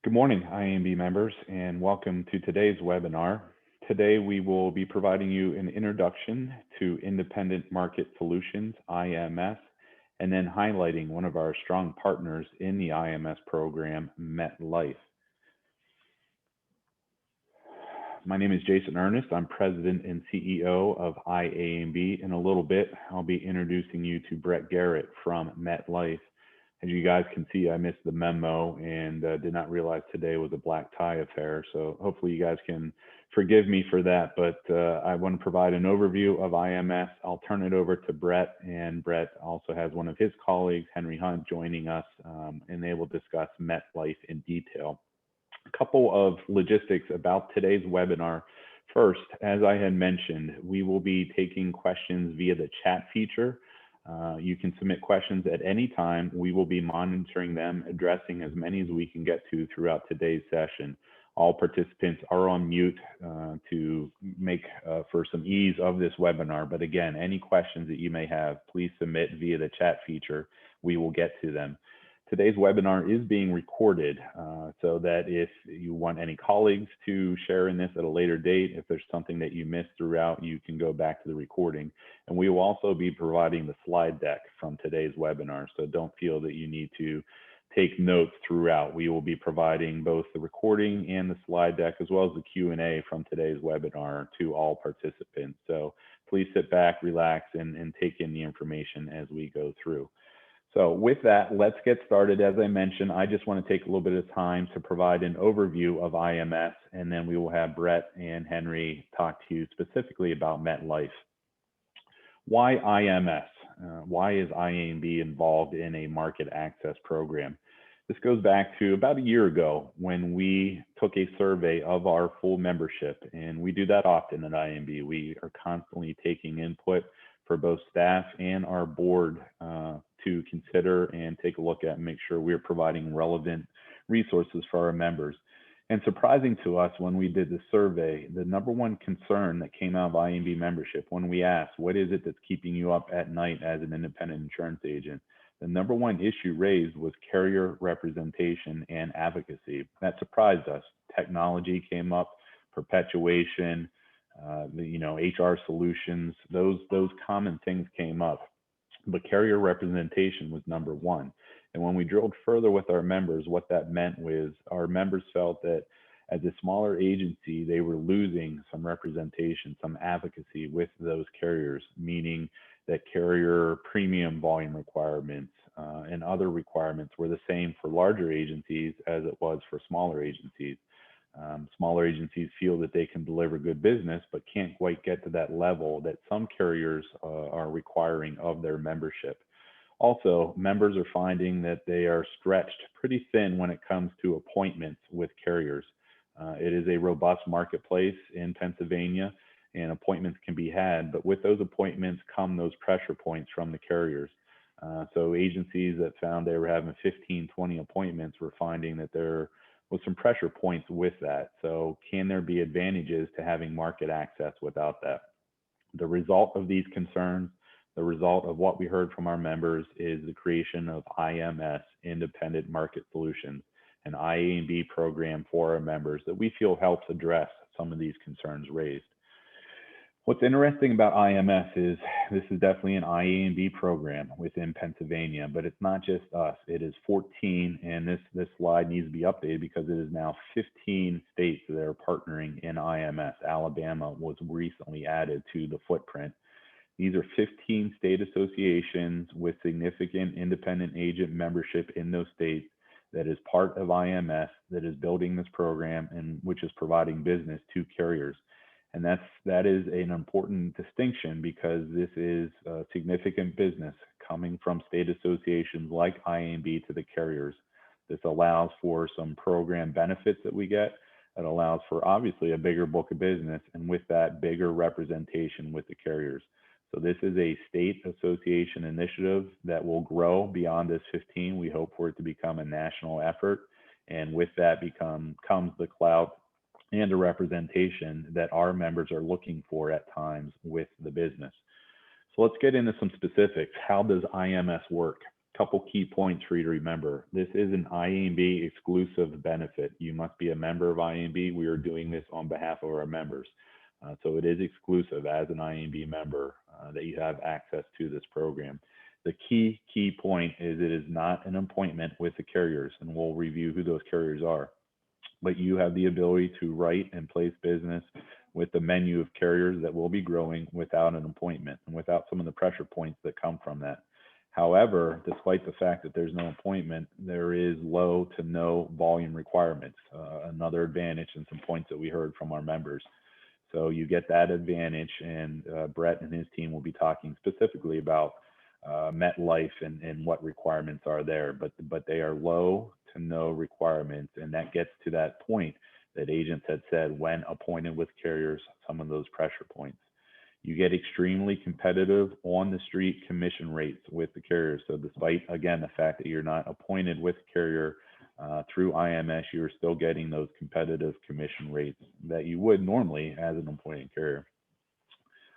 Good morning, IAMB members, and welcome to today's webinar. Today, we will be providing you an introduction to Independent Market Solutions, IMS, and then highlighting one of our strong partners in the IMS program, MetLife. My name is Jason Ernest. I'm President and CEO of IAMB. In a little bit, I'll be introducing you to Brett Garrett from MetLife. As you guys can see, I missed the memo and did not realize today was a black tie affair. So hopefully you guys can forgive me for that. But I want to provide an overview of IMS. I'll turn it over to Brett, and Brett also has one of his colleagues, Henry Hunt, joining us, and they will discuss MetLife in detail. A couple of logistics about today's webinar. First, as I had mentioned, we will be taking questions via the chat feature. You can submit questions at any time. We will be monitoring them, addressing as many as we can get to throughout today's session. All participants are on mute to make for some ease of this webinar. But again, any questions that you may have, please submit via the chat feature. We will get to them. Today's webinar is being recorded so that if you want any colleagues to share in this at a later date, if there's something that you missed throughout, you can go back to the recording. And we will also be providing the slide deck from today's webinar, so don't feel that you need to take notes throughout. We will be providing both the recording and the slide deck, as well as the Q&A from today's webinar to all participants. So please sit back, relax, and take in the information as we go through. So with that, let's get started. As I mentioned, I just want to take a little bit of time to provide an overview of IMS, and then we will have Brett and Henry talk to you specifically about MetLife. Why IMS? Why is IAMB involved in a market access program? This goes back to about a year ago when we took a survey of our full membership, and we do that often at IAMB. We are constantly taking input for both staff and our board to consider and take a look at and make sure we're providing relevant resources for our members. And surprising to us, when we did the survey, the number one concern that came out of IAMB membership, when we asked, what is it that's keeping you up at night as an independent insurance agent? The number one issue raised was carrier representation and advocacy. That surprised us. Technology came up, perpetuation, HR solutions, those common things came up. But carrier representation was number one. And when we drilled further with our members, what that meant was our members felt that as a smaller agency, they were losing some representation, some advocacy with those carriers, meaning that carrier premium volume requirements and other requirements were the same for larger agencies as it was for smaller agencies. Smaller agencies feel that they can deliver good business, but can't quite get to that level that some carriers are requiring of their membership. Also, members are finding that they are stretched pretty thin when it comes to appointments with carriers. It is a robust marketplace in Pennsylvania, and appointments can be had, but with those appointments come those pressure points from the carriers. So agencies that found they were having 15, 20 appointments were finding that there was some pressure points with that. So can there be advantages to having market access without that? The result of these concerns, the result of what we heard from our members, is the creation of IMS, Independent Market Solutions, an IAMB program for our members that we feel helps address some of these concerns raised. What's interesting about IMS is this is definitely an IAMB program within Pennsylvania, but it's not just us. It is 14, and this slide needs to be updated because it is now 15 states that are partnering in IMS. Alabama was recently added to the footprint. These are 15 state associations with significant independent agent membership in those states that is part of IMS, that is building this program and which is providing business to carriers. And that is an important distinction because this is significant business coming from state associations like IAMB to the carriers. This allows for some program benefits that we get. It allows for obviously a bigger book of business, and with that, bigger representation with the carriers. So this is a state association initiative that will grow beyond this 15. We hope for it to become a national effort. And with that comes the clout and a representation that our members are looking for at times with the business. So let's get into some specifics. How does IMS work? couple key points for you to remember. This is an IAMB exclusive benefit. You must be a member of IAMB. We are doing this on behalf of our members. So it is exclusive as an IAMB member that you have access to this program. The key point is it is not an appointment with the carriers, and we'll review who those carriers are. But you have the ability to write and place business with the menu of carriers that will be growing without an appointment and without some of the pressure points that come from that. However, despite the fact that there's no appointment, there is low to no volume requirements, another advantage and some points that we heard from our members. So you get that advantage, and Brett and his team will be talking specifically about MetLife and what requirements are there, but they are low to no requirements, and that gets to that point that agents had said when appointed with carriers, some of those pressure points. You get extremely competitive on the street commission rates with the carriers. So despite, again, the fact that you're not appointed with a carrier through IMS, you're still getting those competitive commission rates that you would normally as an appointed carrier.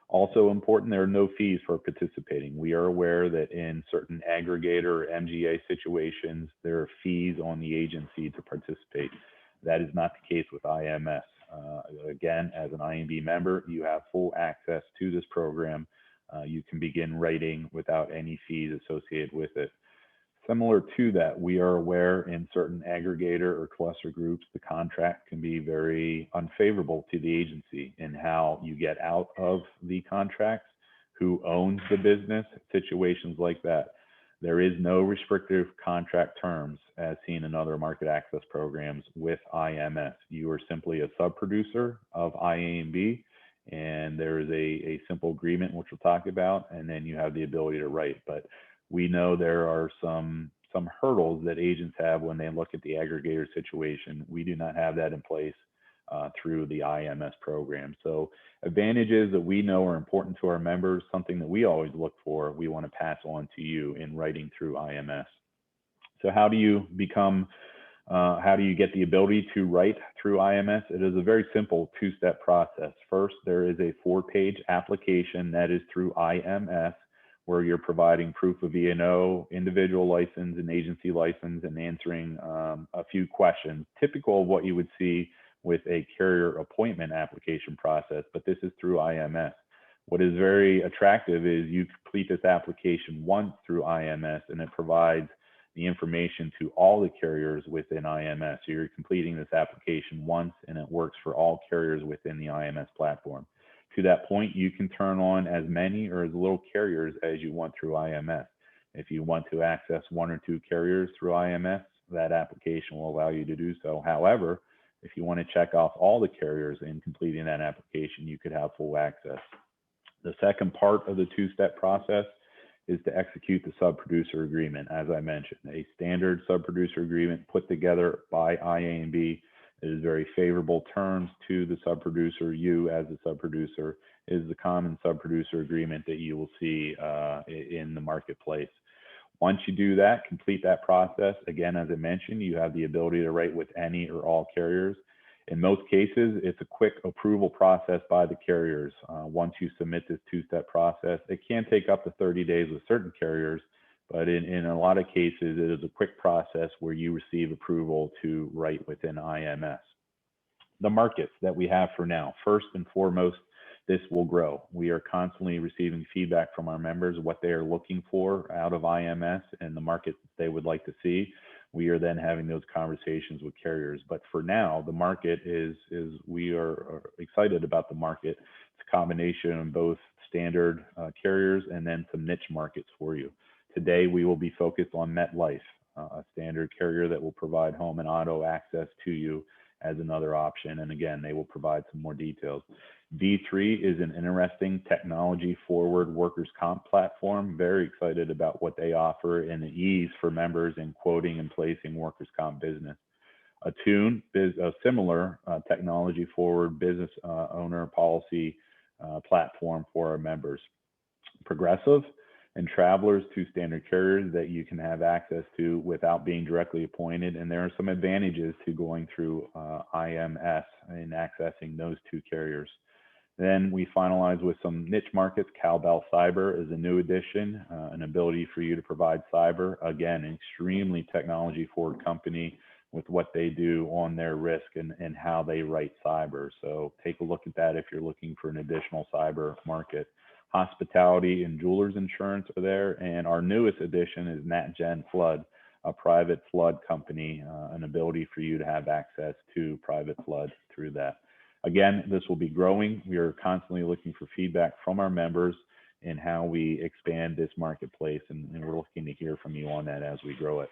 Also important, there are no fees for participating. We are aware that in certain aggregator or MGA situations, there are fees on the agency to participate. That is not the case with IMS. Again, as an IMB member, you have full access to this program. You can begin writing without any fees associated with it. Similar to that, we are aware in certain aggregator or cluster groups, the contract can be very unfavorable to the agency in how you get out of the contracts, who owns the business, situations like that. There is no restrictive contract terms as seen in other market access programs with IMS. You are simply a sub-producer of IAMB, and there is a simple agreement, which we'll talk about, and then you have the ability to write. But we know there are some hurdles that agents have when they look at the aggregator situation. We do not have that in place through the IMS program. So advantages that we know are important to our members, something that we always look for, we want to pass on to you in writing through IMS. So how do you get the ability to write through IMS? It is a very simple two-step process. First, there is a 4-page application that is through IMS, where you're providing proof of E&O, individual license, and agency license, and answering a few questions, typical of what you would see with a carrier appointment application process, but this is through IMS. What is very attractive is you complete this application once through IMS, and it provides the information to all the carriers within IMS. So you're completing this application once, and it works for all carriers within the IMS platform. To that point, you can turn on as many or as little carriers as you want through IMS. If you want to access 1 or 2 carriers through IMS, that application will allow you to do so. However, if you want to check off all the carriers in completing that application, you could have full access. The second part of the 2-step process is to execute the sub-producer agreement. As I mentioned, a standard sub-producer agreement put together by IAMB. It is very favorable terms to the sub-producer. You as a sub-producer is the common sub-producer agreement that you will see in the marketplace. Once you do that, complete that process, again, as I mentioned, you have the ability to write with any or all carriers. In most cases, it's a quick approval process by the carriers. Once you submit this 2-step process, it can take up to 30 days with certain carriers, but in a lot of cases, it is a quick process where you receive approval to write within IMS. The markets that we have for now, first and foremost, this will grow. We are constantly receiving feedback from our members, what they are looking for out of IMS and the markets they would like to see. We are then having those conversations with carriers. But for now, the market we are excited about the market. It's a combination of both standard carriers and then some niche markets for you. Today, we will be focused on MetLife, a standard carrier that will provide home and auto access to you as another option. And again, they will provide some more details. V3 is an interesting technology-forward workers' comp platform. Very excited about what they offer and the ease for members in quoting and placing workers' comp business. Attune is a similar technology-forward business owner policy platform for our members. Progressive and Travelers, 2 standard carriers that you can have access to without being directly appointed. And there are some advantages to going through IMS and accessing those 2 carriers. Then we finalize with some niche markets. Cowbell Cyber is a new addition, an ability for you to provide cyber. Again, an extremely technology forward company with what they do on their risk and how they write cyber. So take a look at that if you're looking for an additional cyber market. Hospitality and jewelers insurance are there. And our newest addition is NatGen Flood, a private flood company, an ability for you to have access to private flood through that. Again, this will be growing. We are constantly looking for feedback from our members in how we expand this marketplace, and we're looking to hear from you on that as we grow it.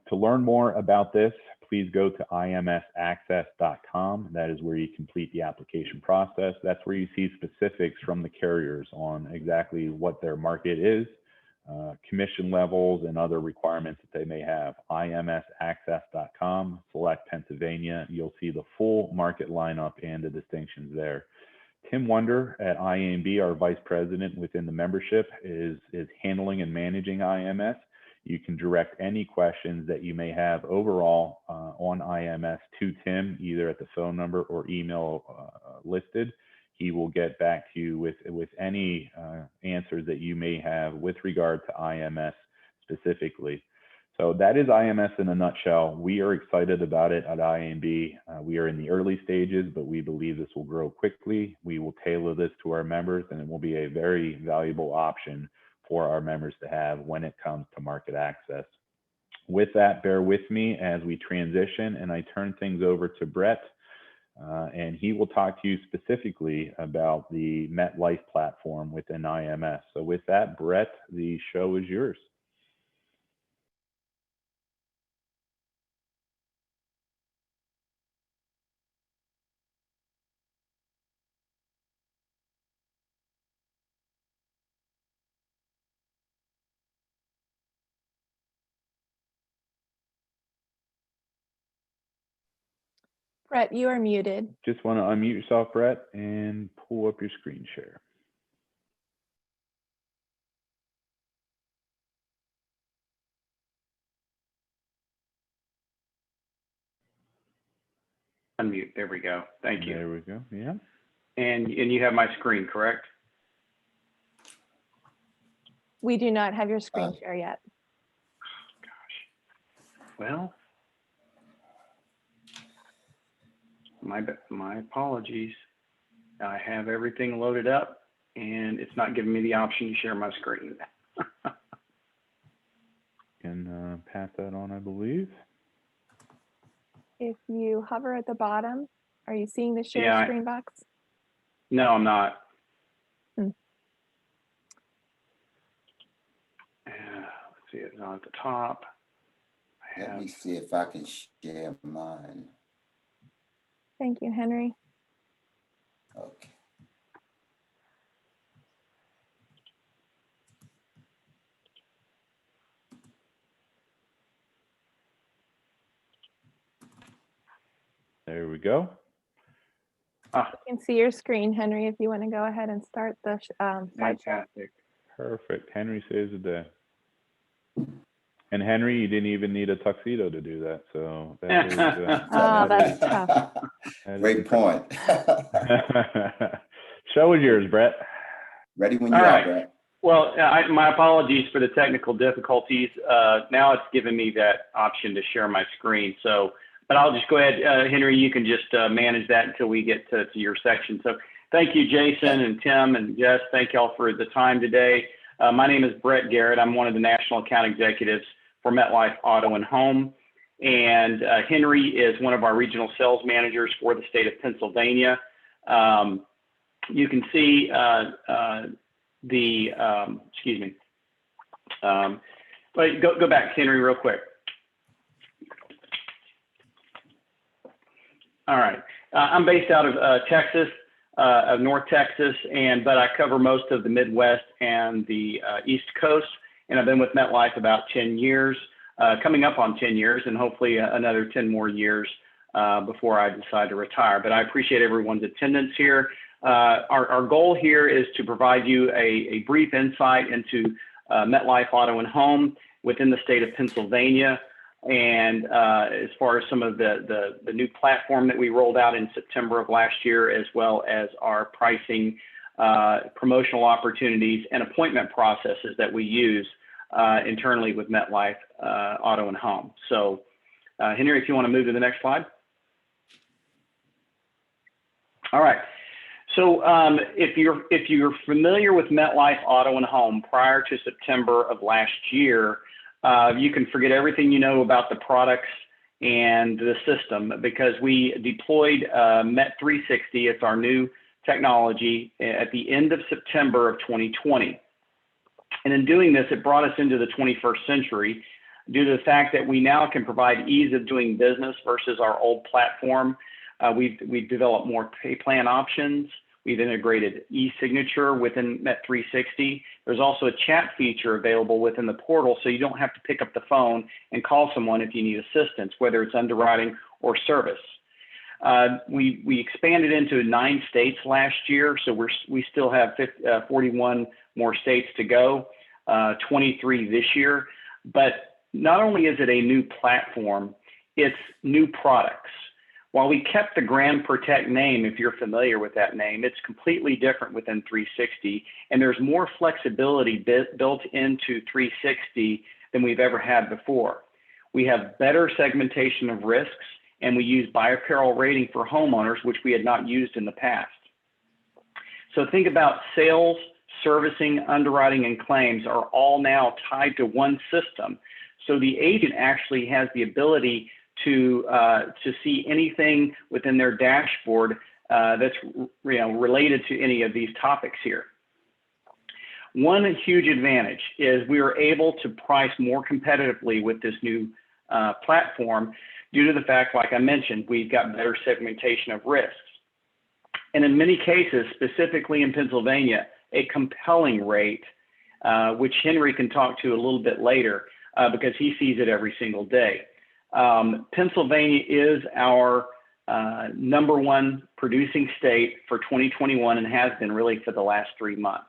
To learn more about this, please go to imsaccess.com. That is where you complete the application process. That's where you see specifics from the carriers on exactly what their market is, commission levels, and other requirements that they may have. imsaccess.com, select Pennsylvania. You'll see the full market lineup and the distinctions there. Tim Wonder at IAMB, our vice president within the membership, is handling and managing IMS. You can direct any questions that you may have overall on IMS to Tim, either at the phone number or email listed. He will get back to you with any answers that you may have with regard to IMS specifically. So that is IMS in a nutshell. We are excited about it at IAMB. We are in the early stages, but we believe this will grow quickly. We will tailor this to our members, and it will be a very valuable option for our members to have when it comes to market access. With that, bear with me as we transition and I turn things over to Brett, and he will talk to you specifically about the MetLife platform within IMS. So with that, Brett, the show is yours. Brett, you are muted. Just want to unmute yourself, Brett, and pull up your screen share. Unmute. There we go. Thank you. There we go. Yeah. And you have my screen, correct? We do not have your screen share yet. Gosh. Well, my apologies. I have everything loaded up and it's not giving me the option to share my screen. Can pass that on, I believe. If you hover at the bottom, are you seeing the share screen box? No, I'm not. Let's see, it's not at the top. Let me see if I can share mine. Thank you, Henry. Okay. There we go. You can see your screen, Henry, if you want to go ahead and start the slideshow. Fantastic. Perfect. Henry saves the day. And Henry, you didn't even need a tuxedo to do that. So that is, that's tough. Great point. Show is yours, Brett. Ready when you All are, right. Brett. Well, my apologies for the technical difficulties. Now it's given me that option to share my screen. So, but I'll just go ahead, Henry, you can just manage that until we get to your section. So thank you, Jason and Tim and Jess. Thank y'all for the time today. My name is Brett Garrett. I'm one of the national account executives for MetLife Auto and Home. And Henry is one of our regional sales managers for the state of Pennsylvania. You can see excuse me. But go back, Henry, real quick. All right. I'm based out of Texas, of North Texas, but I cover most of the Midwest and the East Coast. And I've been with MetLife about 10 years, coming up on 10 years, and hopefully another 10 more years before I decide to retire. But I appreciate everyone's attendance here. Our goal here is to provide you a brief insight into MetLife Auto and Home within the state of Pennsylvania. And as far as some of the new platform that we rolled out in September of last year, as well as our pricing, promotional opportunities, and appointment processes that we use internally with MetLife Auto and Home. So Henry, if you want to move to the next slide. All right. So if you're familiar with MetLife Auto and Home prior to September of last year, you can forget everything you know about the products and the system, because we deployed Met360. It's our new technology at the end of September of 2020. And in doing this, it brought us into the 21st century due to the fact that we now can provide ease of doing business versus our old platform. We've developed more pay plan options. We've integrated e-signature within Met360. There's also a chat feature available within the portal, so you don't have to pick up the phone and call someone if you need assistance, whether it's underwriting or service. We expanded into 9 states last year, so we still have 41 more states to go, 23 this year. But not only is it a new platform, it's new products. While we kept the Grand Protect name, if you're familiar with that name, it's completely different within 360, and there's more flexibility built into 360 than we've ever had before. We have better segmentation of risks, and we use by-peril rating for homeowners, which we had not used in the past. So think about sales, servicing, underwriting, and claims are all now tied to one system. So the agent actually has the ability to see anything within their dashboard that's related to any of these topics here. One huge advantage is we are able to price more competitively with this new platform due to the fact, like I mentioned, we've got better segmentation of risks. And in many cases, specifically in Pennsylvania, a compelling rate, which Henry can talk to a little bit later because he sees it every single day. Pennsylvania is our #1 producing state for 2021 and has been really for the last 3 months.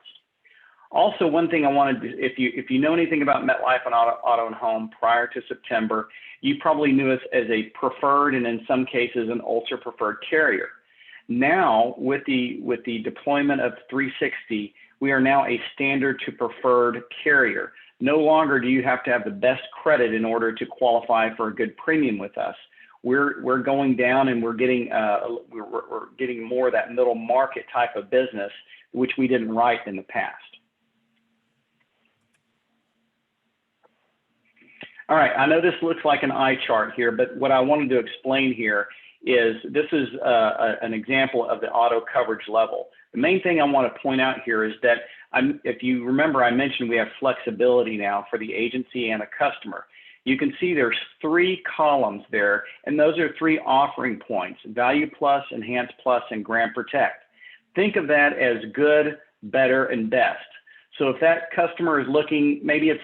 Also, one thing I wanted to, if you know anything about MetLife and Auto and Home prior to September, you probably knew us as a preferred and in some cases an ultra preferred carrier. Now, with the deployment of 360, we are now a standard to preferred carrier. No longer do you have to have the best credit in order to qualify for a good premium with us. We're going down and we're getting more of that middle market type of business, which we didn't write in the past. All right, I know this looks like an eye chart here, but what I wanted to explain here is this is an example of the auto coverage level. The main thing I want to point out here is that if you remember, I mentioned we have flexibility now for the agency and a customer. You can see there's 3 columns there, and those are 3 offering points: Value Plus, Enhance Plus, and Grand Protect. Think of that as good, better, and best. So if that customer is looking, maybe it's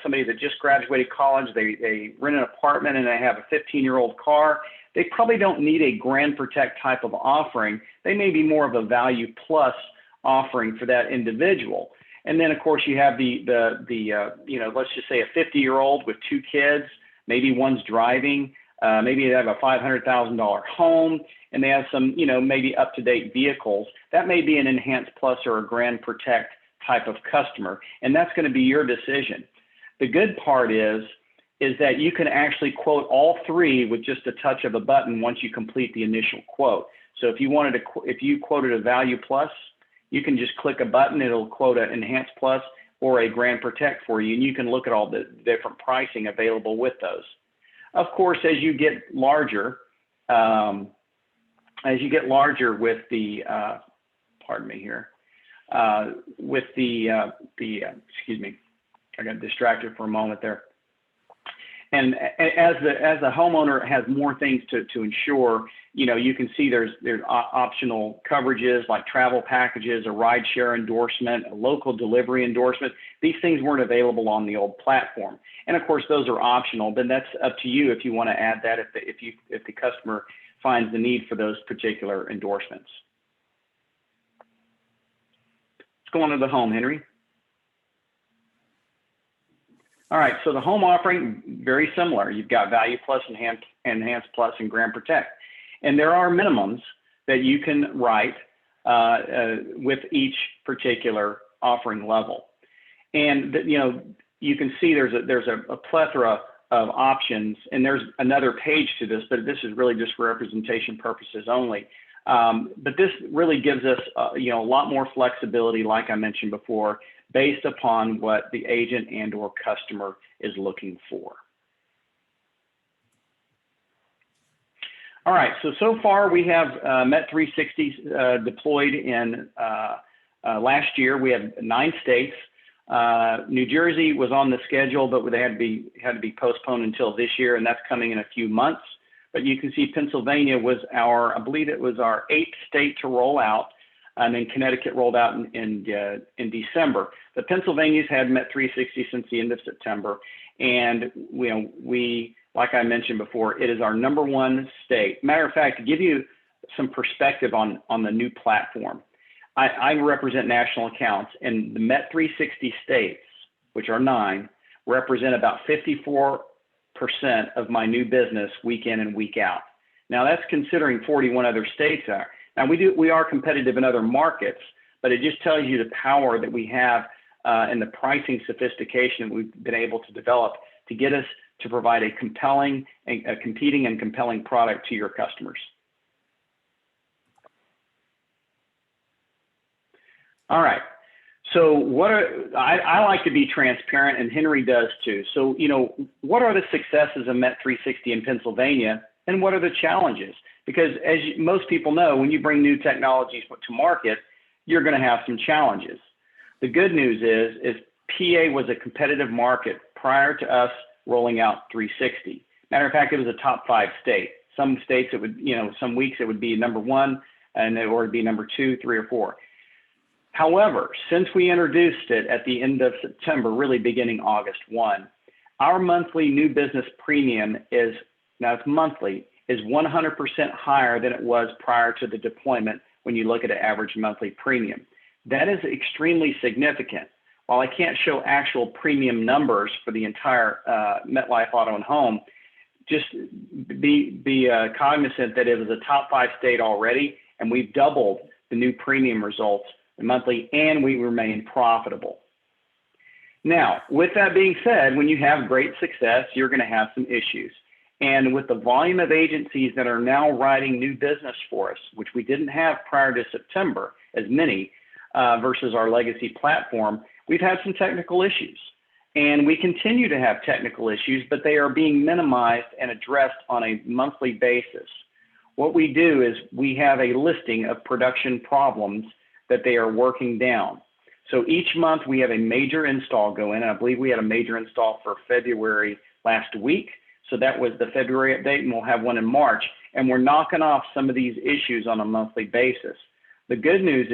somebody that just graduated college, they rent an apartment and they have a 15-year-old car, they probably don't need a Grand Protect type of offering. They may be more of a Value Plus offering for that individual. And then of course you have the let's just say a 50-year-old with 2 kids, maybe one's driving, maybe they have a $500,000 home and they have some, maybe up-to-date vehicles. That may be an Enhance Plus or a Grand Protect type of customer, and that's going to be your decision. The good part is that you can actually quote all 3 with just a touch of a button once you complete the initial quote. So if you quoted a Value Plus, you can just click a button, it'll quote an Enhance Plus or a Grand Protect for you, and you can look at all the different pricing available with those. Of course, as you get larger with the, pardon me here, with the excuse me, I got distracted for a moment there. And as the homeowner has more things to insure, you can see there's optional coverages like travel packages, a ride share endorsement, a local delivery endorsement. These things weren't available on the old platform. And of course, those are optional, but that's up to you if you want to add that if the customer finds the need for those particular endorsements. Let's go on to the home, Henry. All right, so the home offering, very similar. You've got Value Plus, Enhance Plus, and Grand Protect. And there are minimums that you can write with each particular offering level. And you can see there's a plethora of options, and there's another page to this, but this is really just for representation purposes only. But this really gives us a lot more flexibility, like I mentioned before, based upon what the agent and or customer is looking for. All right, so far we have Met360 deployed in last year. We have 9 states. New Jersey was on the schedule, but they had to be postponed until this year, and that's coming in a few months. But you can see Pennsylvania was I believe it was our 8th state to roll out, and then Connecticut rolled out in December. But Pennsylvania's had Met360 since the end of September, and we, like I mentioned before, it is our #1 state. Matter of fact, to give you some perspective on the new platform, I represent national accounts, and the Met360 states, which are 9, represent about 54% of my new business week in and week out. Now that's considering 41 other states are. Now we are competitive in other markets, but it just tells you the power that we have and the pricing sophistication that we've been able to develop to get us to provide a competing and compelling product to your customers. All right. So I like to be transparent, and Henry does too. So, what are the successes of Met360 in Pennsylvania, and what are the challenges? Because as most people know, when you bring new technologies to market, you're going to have some challenges. The good news is PA was a competitive market prior to us rolling out 360. Matter of fact, it was a top 5 state. Some states it would, some weeks it would be #1, and it would be #2, 3, or 4. However, since we introduced it at the end of September, really beginning August 1, our monthly new business premium is 100% higher than it was prior to the deployment when you look at an average monthly premium. That is extremely significant. While I can't show actual premium numbers for the entire MetLife Auto and Home, just be cognizant that it was a top 5 state already, and we've doubled the new premium results monthly, and we remain profitable. Now, with that being said, when you have great success, you're going to have some issues. And with the volume of agencies that are now writing new business for us, which we didn't have prior to September, as many versus our legacy platform, we've had some technical issues. And we continue to have technical issues, but they are being minimized and addressed on a monthly basis. What we do is we have a listing of production problems that they are working down. So each month we have a major install go in, and I believe we had a major install for February last week. So that was the February update, and we'll have one in March. And we're knocking off some of these issues on a monthly basis. The good news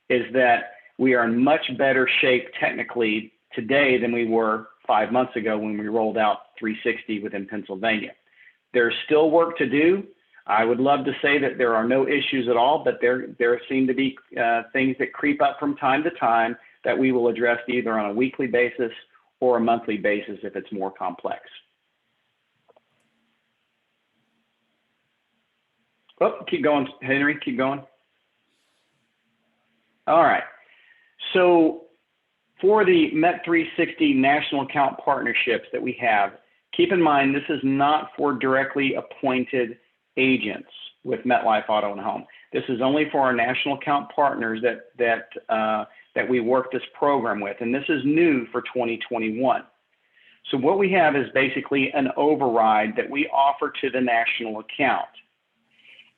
is that we are in much better shape technically today than we were 5 months ago when we rolled out 360 within Pennsylvania. There's still work to do. I would love to say that there are no issues at all, but there seem to be things that creep up from time to time that we will address either on a weekly basis or a monthly basis if it's more complex. Oh, keep going, Henry, keep going. All right. So for the Met360 national account partnerships that we have, keep in mind this is not for directly appointed agents with MetLife Auto and Home. This is only for our national account partners that we work this program with, and this is new for 2021. So what we have is basically an override that we offer to the national account.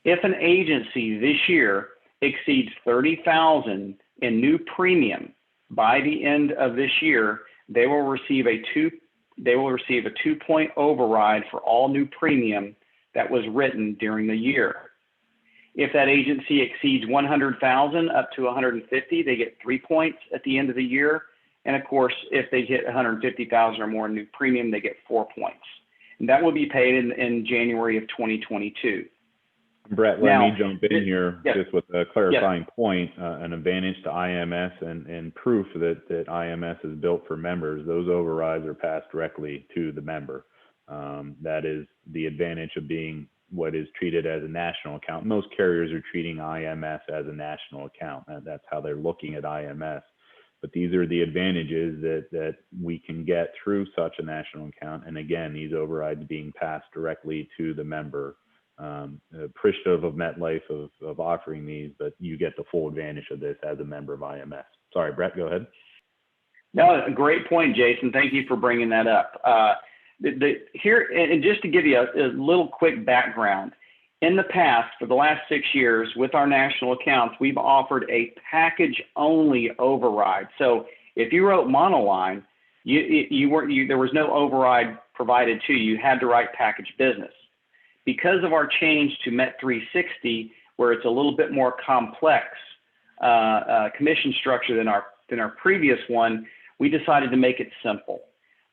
If an agency this year exceeds $30,000 in new premium by the end of this year, they will receive a 2-point override for all new premium that was written during the year. If that agency exceeds 100,000 up to 150, they get 3 points at the end of the year. And of course, if they hit 150,000 or more new premium, they get 4 points. And that will be paid in January of 2022. Brett, let Now, me jump in here yes. just with a clarifying point, an advantage to IMS and proof that IMS is built for members. Those overrides are passed directly to the member. That is the advantage of being what is treated as a national account. Most carriers are treating IMS as a national account. That's how they're looking at IMS. But these are the advantages that we can get through such a national account. And again, these overrides being passed directly to the member. Appreciative of MetLife of offering these, but you get the full advantage of this as a member of IMS. Sorry, Brett, go ahead. No, a great point, Jason. Thank you for bringing that up. Here, and just to give you a little quick background, in the past, for the last 6 years, with our national accounts, we've offered a package-only override. So if you wrote monoline, there was no override provided to you. You had to write package business. Because of our change to Met 360, where it's a little bit more complex commission structure than our previous one, we decided to make it simple.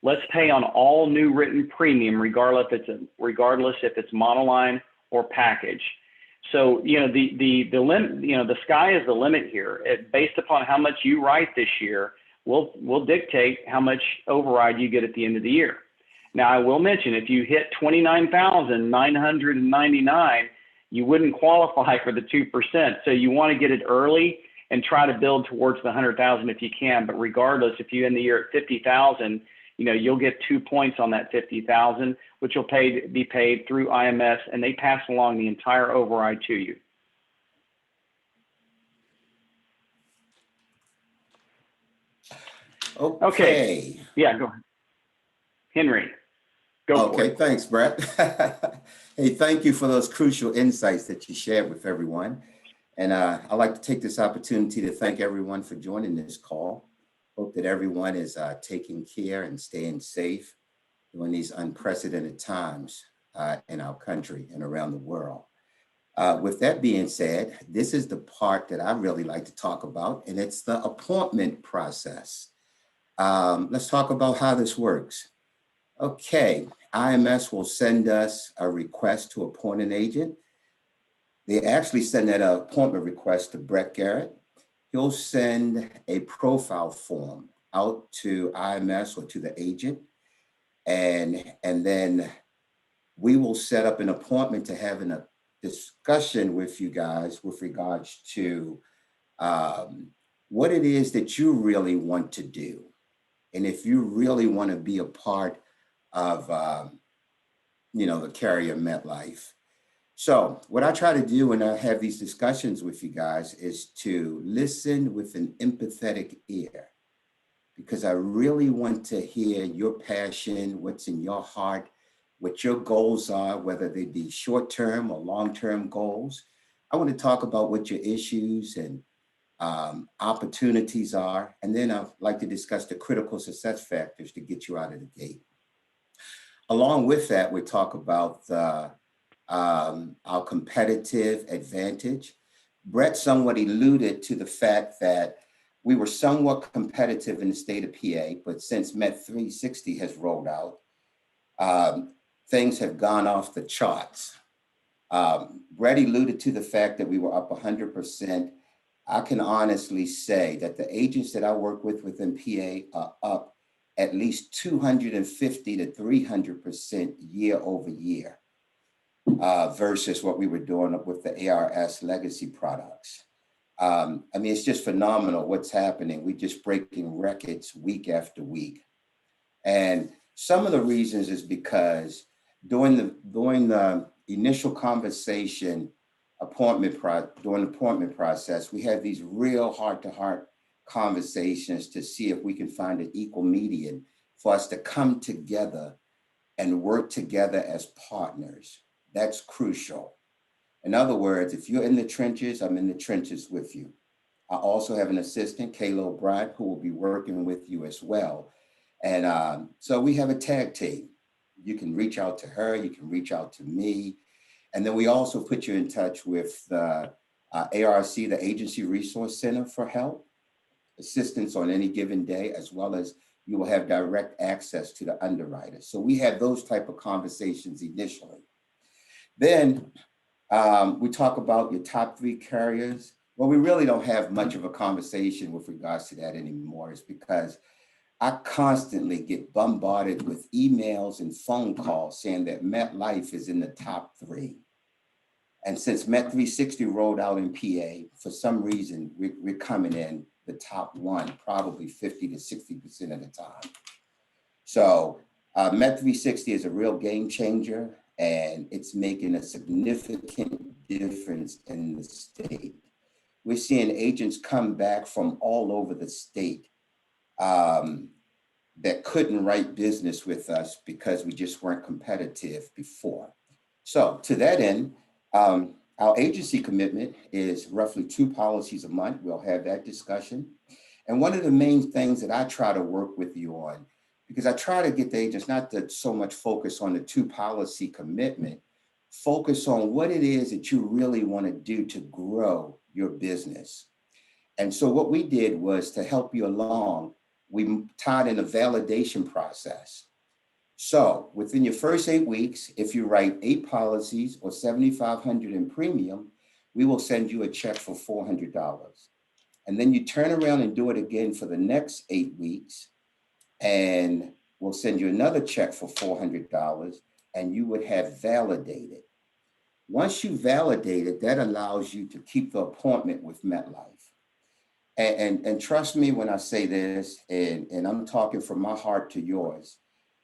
Let's pay on all new written premium, regardless if it's monoline or package. So the limit, the sky is the limit here. Based upon how much you write this year, we'll dictate how much override you get at the end of the year. Now, I will mention, if you hit 29,999, you wouldn't qualify for the 2%. So you want to get it early and try to build towards the 100,000 if you can. But regardless, if you end the year at 50,000, you'll get 2 points on that 50,000, which will be paid through IMS, and they pass along the entire override to you. Okay. Yeah, go ahead. Henry. Okay, thanks, Brett. Hey, thank you for those crucial insights that you shared with everyone. And I'd like to take this opportunity to thank everyone for joining this call. Hope that everyone is taking care and staying safe during these unprecedented times in our country and around the world. With that being said, this is the part that I really like to talk about, and it's the appointment process. Let's talk about how this works. Okay, IMS will send us a request to appoint an agent. They actually send that appointment request to Brett Garrett. He'll send a profile form out to IMS or to the agent. And then we will set up an appointment to have a discussion with you guys with regards to what it is that you really want to do. And if you really want to be a part of, the carrier MetLife. So what I try to do when I have these discussions with you guys is to listen with an empathetic ear, because I really want to hear your passion, what's in your heart, what your goals are, whether they be short-term or long-term goals. I want to talk about what your issues and opportunities are. And then I'd like to discuss the critical success factors to get you out of the gate. Along with that, we talk about our competitive advantage. Brett somewhat alluded to the fact that we were somewhat competitive in the state of PA, but since Met 360 has rolled out, things have gone off the charts. Brett alluded to the fact that we were up 100%. I can honestly say that the agents that I work with within PA are up at least 250 to 300% year over year versus what we were doing with the ARS legacy products. It's just phenomenal what's happening. We're just breaking records week after week. And some of the reasons is because during the initial conversation during the appointment process, we have these real heart-to-heart conversations to see if we can find an equal median for us to come together and work together as partners. That's crucial. In other words, if you're in the trenches, I'm in the trenches with you. I also have an assistant, Kayla O'Brien, who will be working with you as well. And so we have a tag team. You can reach out to her, you can reach out to me. And then we also put you in touch with the ARC, the Agency Resource Center, for help, assistance on any given day, as well as you will have direct access to the underwriter. So we have those type of conversations initially. Then We talk about your top 3 carriers. Well, we really don't have much of a conversation with regards to that anymore. It's because I constantly get bombarded with emails and phone calls saying that MetLife is in the top 3. And since Met 360 rolled out in PA, for some reason, we're coming in the top 1, probably 50 to 60% of the time. So Met 360 is a real game changer, and it's making a significant difference in the state. We're seeing agents come back from all over the state that couldn't write business with us because we just weren't competitive before. So to that end, our agency commitment is roughly 2 policies a month. We'll have that discussion. And one of the main things that I try to work with you on, because I try to get the agents not to so much focus on the 2 policy commitment, focus on what it is that you really want to do to grow your business. And so what we did was to help you along, we tied in a validation process. So within your first 8 weeks, if you write 8 policies or $7,500 in premium, we will send you a check for $400. And then you turn around and do it again for the next 8 weeks, and we'll send you another check for $400, and you would have validated. Once you validate it, that allows you to keep the appointment with MetLife. And trust me when I say this, and I'm talking from my heart to yours,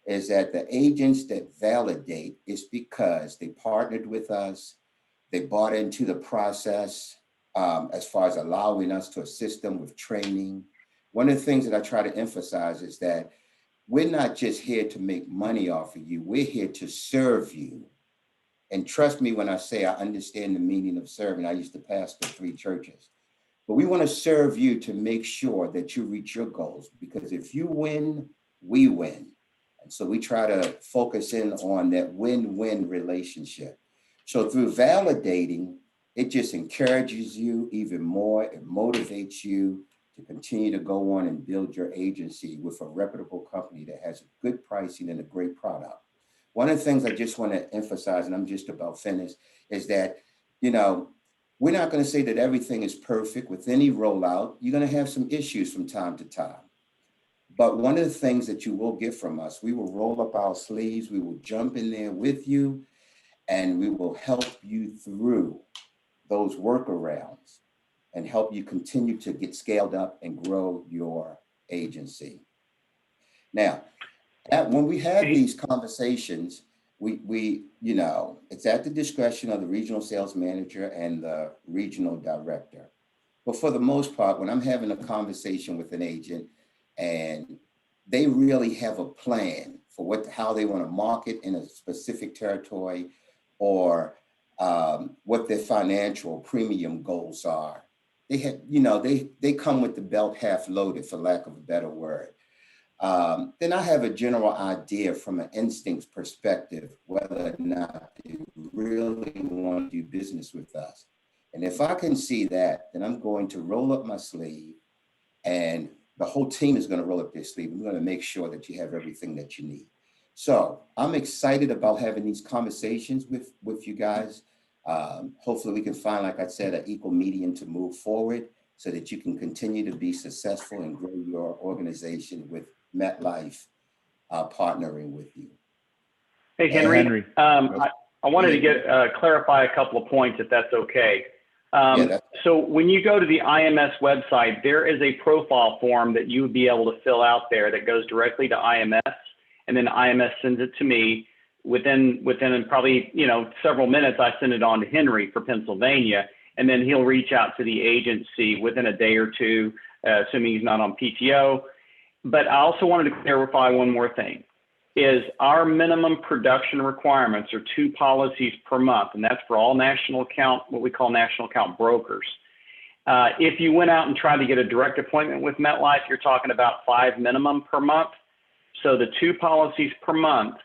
is that the agents that validate is because they partnered with us, they bought into the process as far as allowing us to assist them with training. One of the things that I try to emphasize is that we're not just here to make money off of you, we're here to serve you. And trust me when I say I understand the meaning of serving. I used to pastor 3 churches. But we want to serve you to make sure that you reach your goals, because if you win, we win. And so we try to focus in on that win-win relationship. So through validating, it just encourages you even more. It motivates you to continue to go on and build your agency with a reputable company that has good pricing and a great product. One of the things I just want to emphasize, and I'm just about finished, is that, we're not going to say that everything is perfect with any rollout. You're going to have some issues from time to time. But one of the things that you will get from us, we will roll up our sleeves, we will jump in there with you, and we will help you through those workarounds and help you continue to get scaled up and grow your agency. Now, when we have these conversations, we it's at the discretion of the regional sales manager and the regional director. But for the most part, when I'm having a conversation with an agent and they really have a plan for how they want to market in a specific territory, or what their financial premium goals are, they come with the belt half loaded, for lack of a better word. Then I have a general idea from an instincts perspective whether or not they really want to do business with us. And if I can see that, then I'm going to roll up my sleeve, and the whole team is going to roll up their sleeve. We're going to make sure that you have everything that you need. So I'm excited about having these conversations with you guys. Hopefully we can find, like I said, an equal medium to move forward so that you can continue to be successful and grow your organization with MetLife partnering with you. Hey, Henry. I wanted to clarify a couple of points, if that's okay. So when you go to the IMS website, there is a profile form that you would be able to fill out there that goes directly to IMS, and then IMS sends it to me. Within probably several minutes, I send it on to Henry for Pennsylvania, and then he'll reach out to the agency within a day or two, assuming he's not on PTO. But I also wanted to clarify one more thing, is our minimum production requirements are 2 policies per month, and that's for all national account, what we call national account brokers. If you went out and tried to get a direct appointment with MetLife, you're talking about 5 minimum per month. So the 2 policies per month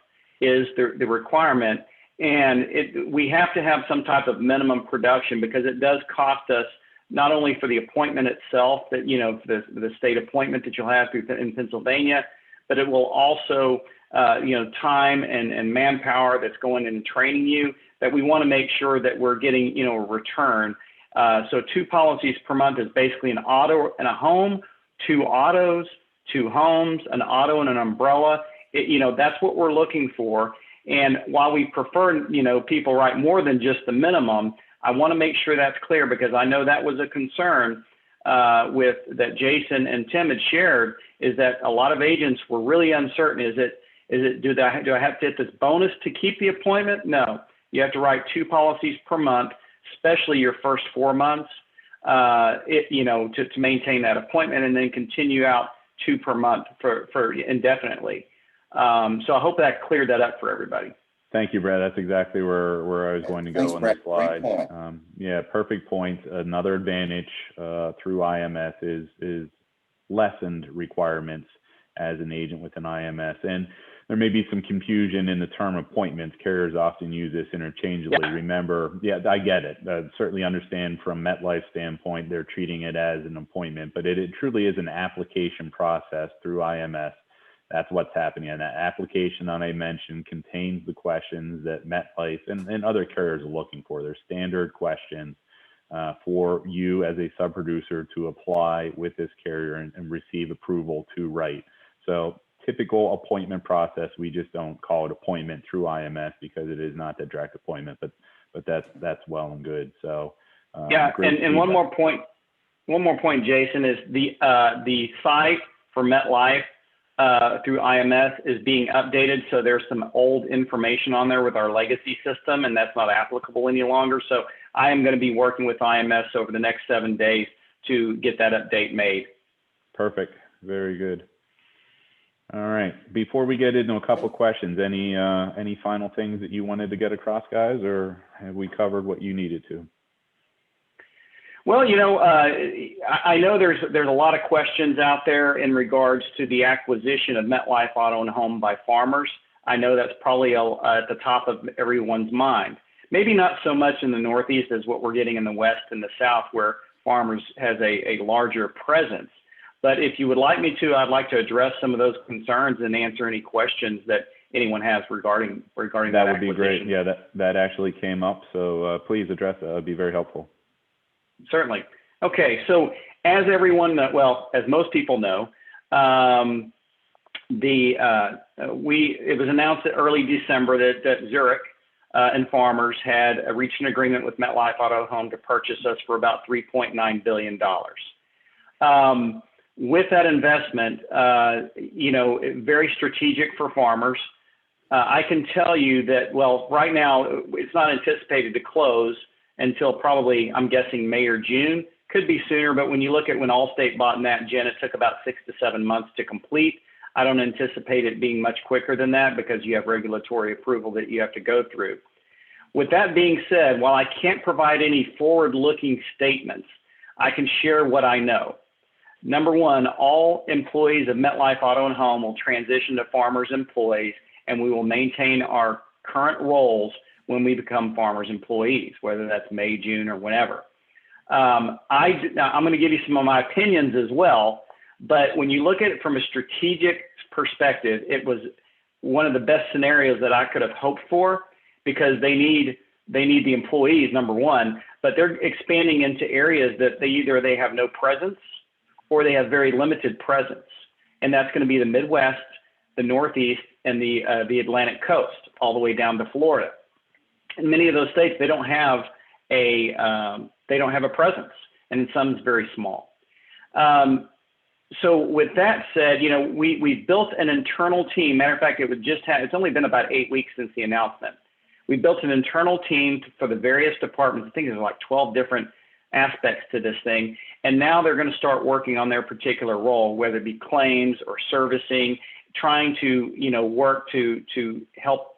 is the requirement, and we have to have some type of minimum production, because it does cost us not only for the appointment itself, that for the state appointment that you'll have in Pennsylvania, but it will also time and manpower that's going into training you, that we want to make sure that we're getting, a return. So 2 policies per month is basically an auto and a home, 2 autos, 2 homes, an auto and an umbrella. That's what we're looking for. And while we prefer, people write more than just the minimum, I want to make sure that's clear, because I know that was a concern with that Jason and Tim had shared, is that a lot of agents were really uncertain. Do I have to hit this bonus to keep the appointment? No, you have to write 2 policies per month, especially your first 4 months, to maintain that appointment, and then continue out 2 per month for indefinitely. So I hope that cleared that up for everybody. Thank you, Brett. That's exactly where I was going to go. Thanks, on Brett. the slide. Great point. Yeah, perfect point. Another advantage through IMS is lessened requirements as an agent with an IMS. And there may be some confusion in the term appointments. Carriers often use this interchangeably. Yeah. Remember, I get it. Certainly understand from MetLife's standpoint, they're treating it as an appointment, but it truly is an application process through IMS. That's what's happening. And that application that I mentioned contains the questions that MetLife and other carriers are looking for. They're standard questions for you as a sub-producer to apply with this carrier and receive approval to write. So typical appointment process, we just don't call it appointment through IMS because it is not the direct appointment, but that's well and good. So yeah, and one more point, Jason, is the site for MetLife through IMS is being updated. So there's some old information on there with our legacy system, and that's not applicable any longer. So I am going to be working with IMS over the next 7 days to get that update made. Perfect. Very good. All right. Before we get into a couple of questions, any final things that you wanted to get across, guys, or have we covered what you needed to? Well, I know there's a lot of questions out there in regards to the acquisition of MetLife Auto and Home by Farmers. I know that's probably at the top of everyone's mind. Maybe not so much in the Northeast as what we're getting in the West and the South, where Farmers has a larger presence. But if you would like me to, I'd like to address some of those concerns and answer any questions that anyone has regarding that would be great. Yeah, that actually came up. So please address that. That would be very helpful. Certainly. Okay, so as everyone, as most people know, it was announced early December that Zurich and Farmers had reached an agreement with MetLife Auto Home to purchase us for about $3.9 billion. With that investment, very strategic for Farmers. I can tell you that, right now it's not anticipated to close until probably, I'm guessing, May or June. Could be sooner, but when you look at when Allstate bought NatGen, it took about 6 to 7 months to complete. I don't anticipate it being much quicker than that because you have regulatory approval that you have to go through. With that being said, while I can't provide any forward-looking statements, I can share what I know. Number one, all employees of MetLife Auto and Home will transition to Farmers employees, and we will maintain our current roles when we become Farmers employees, whether that's May, June, or whenever. I'm going to give you some of my opinions as well, but when you look at it from a strategic perspective, it was one of the best scenarios that I could have hoped for, because they need the employees, number one, but they're expanding into areas that they have no presence or they have very limited presence. And that's going to be the Midwest, the Northeast, and the Atlantic coast, all the way down to Florida. In many of those states, they don't have a presence, and in some it's very small. So with that said, we built an internal team. Matter of fact, it's only been about 8 weeks since the announcement. We built an internal team for the various departments. I think there's like 12 different aspects to this thing, and now they're going to start working on their particular role, whether it be claims or servicing, trying to work to help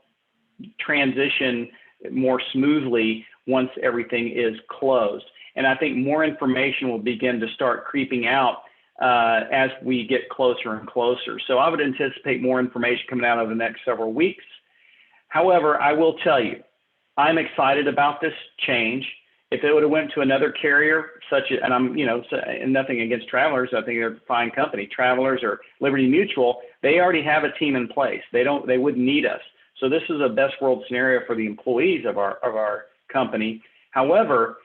transition more smoothly once everything is closed. And I think more information will begin to start creeping out as we get closer and closer. So I would anticipate more information coming out over the next several weeks. However, I will tell you, I'm excited about this change. If it would have went to another carrier, and I'm, and nothing against Travelers, I think they're a fine company, Travelers or Liberty Mutual, They already have a team in place. They wouldn't need us. So this is a best world scenario for the employees of our company. However,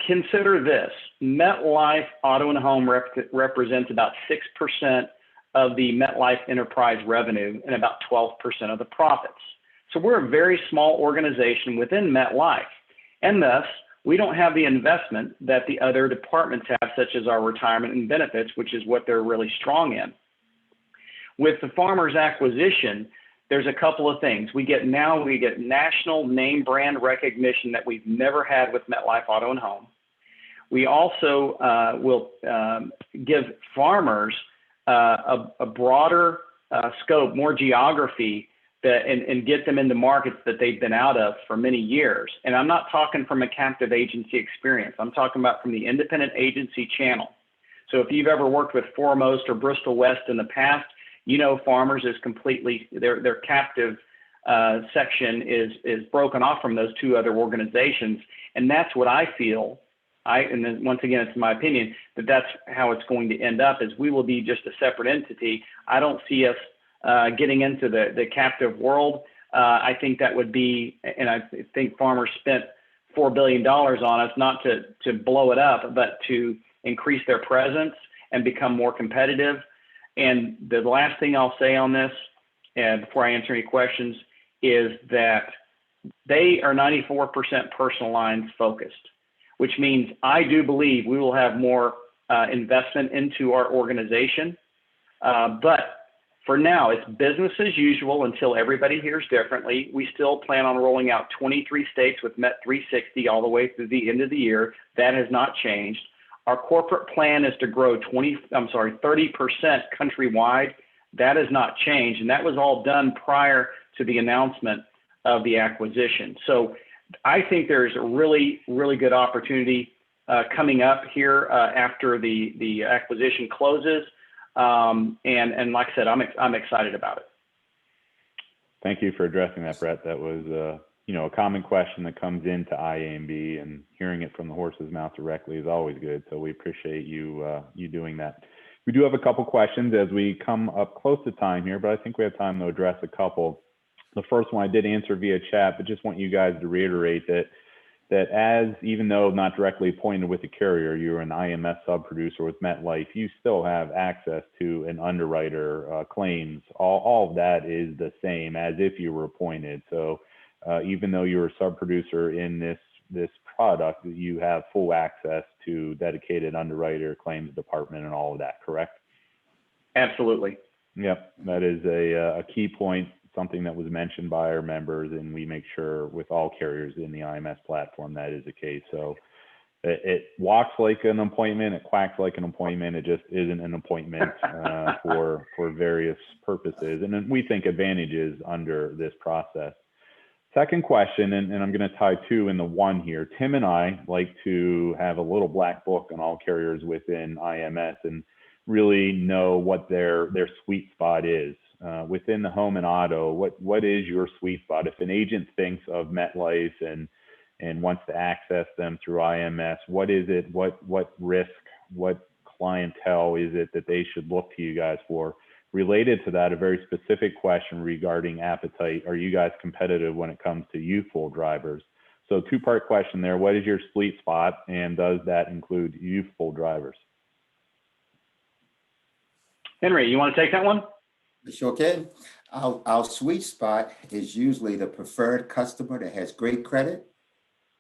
consider this: MetLife Auto and Home represents about 6% of the MetLife enterprise revenue and about 12% of the profits. So we're a very small organization within MetLife, and thus we don't have the investment that the other departments have, such as our retirement and benefits, which is what they're really strong in. With the Farmers acquisition, there's a couple of things. We get national name brand recognition that we've never had with MetLife Auto and Home. We also will give farmers a broader scope, more geography, and get them into markets that they've been out of for many years. And I'm not talking from a captive agency experience. I'm talking about from the independent agency channel. So if you've ever worked with Foremost or Bristol West in the past, you know Farmers is completely, their captive section is broken off from those two other organizations. And that's what I feel, and then once again, it's my opinion, that's how it's going to end up, is we will be just a separate entity. I don't see us getting into the captive world. I think that would be, and I think Farmers spent $4 billion on us, not to blow it up, but to increase their presence and become more competitive. And the last thing I'll say on this, and before I answer any questions, is that they are 94% personal lines focused, which means I do believe we will have more investment into our organization. But for now, it's business as usual until everybody hears differently. We still plan on rolling out 23 states with Met 360 all the way through the end of the year. That has not changed. Our corporate plan is to grow 30% countrywide. That has not changed. And that was all done prior to the announcement of the acquisition. So I think there's a really, really good opportunity coming up here after the acquisition closes. And like I said, I'm excited about it. Thank you for addressing that, Brett. That was, a common question that comes into IAMB, and hearing it from the horse's mouth directly is always good. So we appreciate you doing that. We do have a couple questions as we come up close to time here, but I think we have time to address a couple. The first one I did answer via chat, but just want you guys to reiterate that as, even though not directly appointed with the carrier, you're an IMS sub-producer with MetLife, you still have access to an underwriter, claims. All of that is the same as if you were appointed. So even though you're a sub-producer in this product, you have full access to dedicated underwriter, claims department, and all of that, correct? Absolutely. Yep, that is a key point, something that was mentioned by our members, and we make sure with all carriers in the IMS platform that is the case. So it walks like an appointment, it quacks like an appointment, it just isn't an appointment for various purposes. And then we think advantages under this process. Second question, and I'm going to tie two into one here. Tim and I like to have a little black book on all carriers within IMS and really know what their sweet spot is. Within the home and auto, what is your sweet spot? If an agent thinks of MetLife and wants to access them through IMS, what is it? What risk, what clientele is it that they should look to you guys for? Related to that, a very specific question regarding appetite. Are you guys competitive when it comes to youthful drivers? So two-part question there. What is your sweet spot, and does that include youthful drivers? Henry, you want to take that one? Sure can. Our sweet spot is usually the preferred customer that has great credit.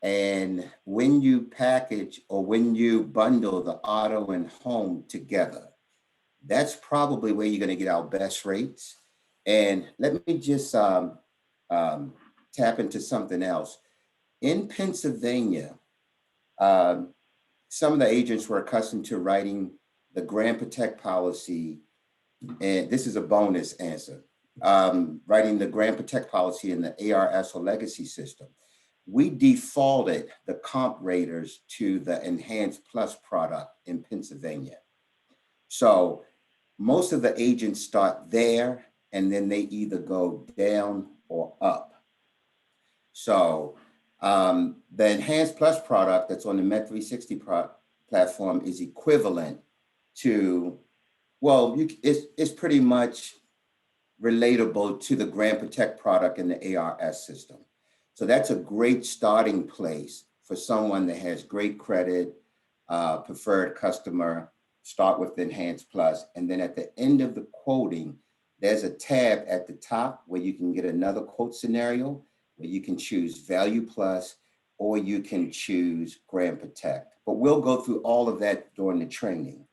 And when you package or when you bundle the auto and home together, that's probably where you're going to get our best rates. And let me just tap into something else. In Pennsylvania, some of the agents were accustomed to writing the Grand Protect policy, and this is a bonus answer, writing the Grand Protect policy in the ARS or legacy system. We defaulted the comp raters to the Enhanced Plus product in Pennsylvania. So most of the agents start there, and then they either go down or up. So the Enhanced Plus product that's on the Met 360 platform is equivalent to, well, it's pretty much relatable to the Grant Protect product in the ARS system. So that's a great starting place for someone that has great credit, preferred customer, start with Enhanced Plus. And then at the end of the quoting, there's a tab at the top where you can get another quote scenario where you can choose Value Plus or you can choose Grant Protect. But we'll go through all of that during the training.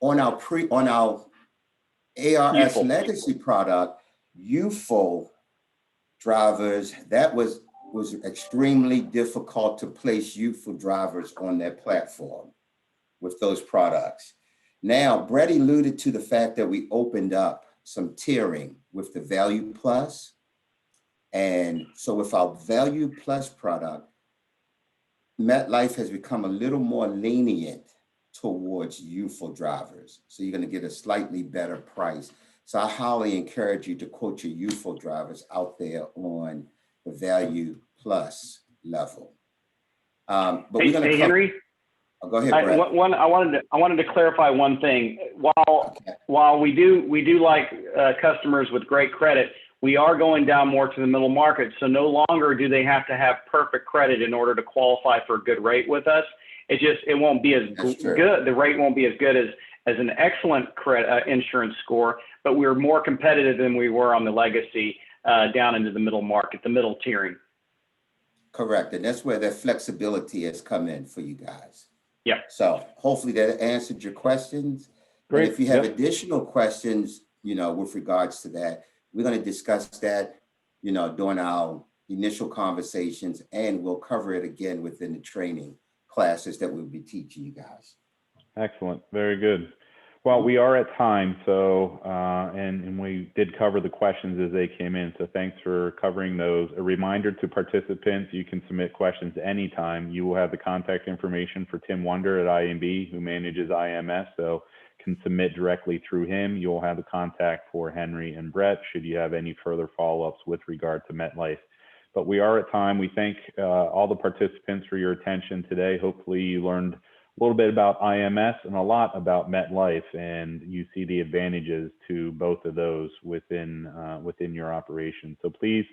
On our ARS Youthful. legacy product, youthful drivers, that was extremely difficult to place youthful drivers on their platform with those products. Now, Brett alluded to the fact that we opened up some tiering with the Value Plus. And so with our Value Plus product, MetLife has become a little more lenient towards youthful drivers. So you're going to get a slightly better price. So I highly encourage you to quote your youthful drivers out there on the Value Plus level. But we're going to Henry. Oh, go ahead, Brett. I wanted to clarify one thing. While we do like customers with great credit, we are going down more to the middle market. So no longer do they have to have perfect credit in order to qualify for a good rate with us. It won't be as good. The rate won't be as good as an excellent credit insurance score, but we're more competitive than we were on the legacy down into the middle market, the middle tiering. Correct, and that's where that flexibility has come in for you guys. Yeah. So hopefully that answered your questions. Great. And if you have additional questions, with regards to that, we're going to discuss that, during our initial conversations, and we'll cover it again within the training classes that we'll be teaching you guys. Excellent. Very good. Well, we are at time, so and we did cover the questions as they came in, so thanks for covering those. A reminder to participants, you can submit questions anytime. You will have the contact information for Tim Wonder at IMB, who manages IMS, so can submit directly through him. You'll have the contact for Henry and Brett should you have any further follow-ups with regard to MetLife. But we are at time. We thank all the participants for your attention today. Hopefully you learned a little bit about IMS and a lot about MetLife, and you see the advantages to both of those within your operation. So please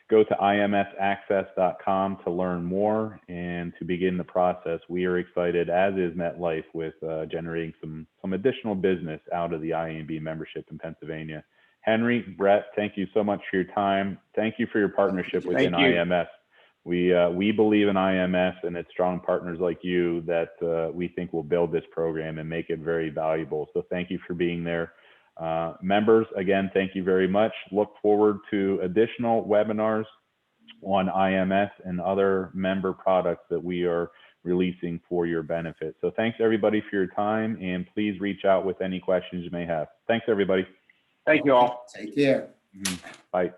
go to imsaccess.com to learn more and to begin the process. We are excited, as is MetLife, with generating some additional business out of the IAB membership in Pennsylvania. Henry, Brett, thank you so much for your time. Thank you for your partnership within IMS. We believe in IMS and its strong partners like you that we think will build this program and make it very valuable. So thank you for being there. Members, again, thank you very much. Look forward to additional webinars on IMS and other member products that we are releasing for your benefit. So thanks everybody for your time, and please reach out with any questions you may have. Thanks everybody. Thank you all. Take care. Bye.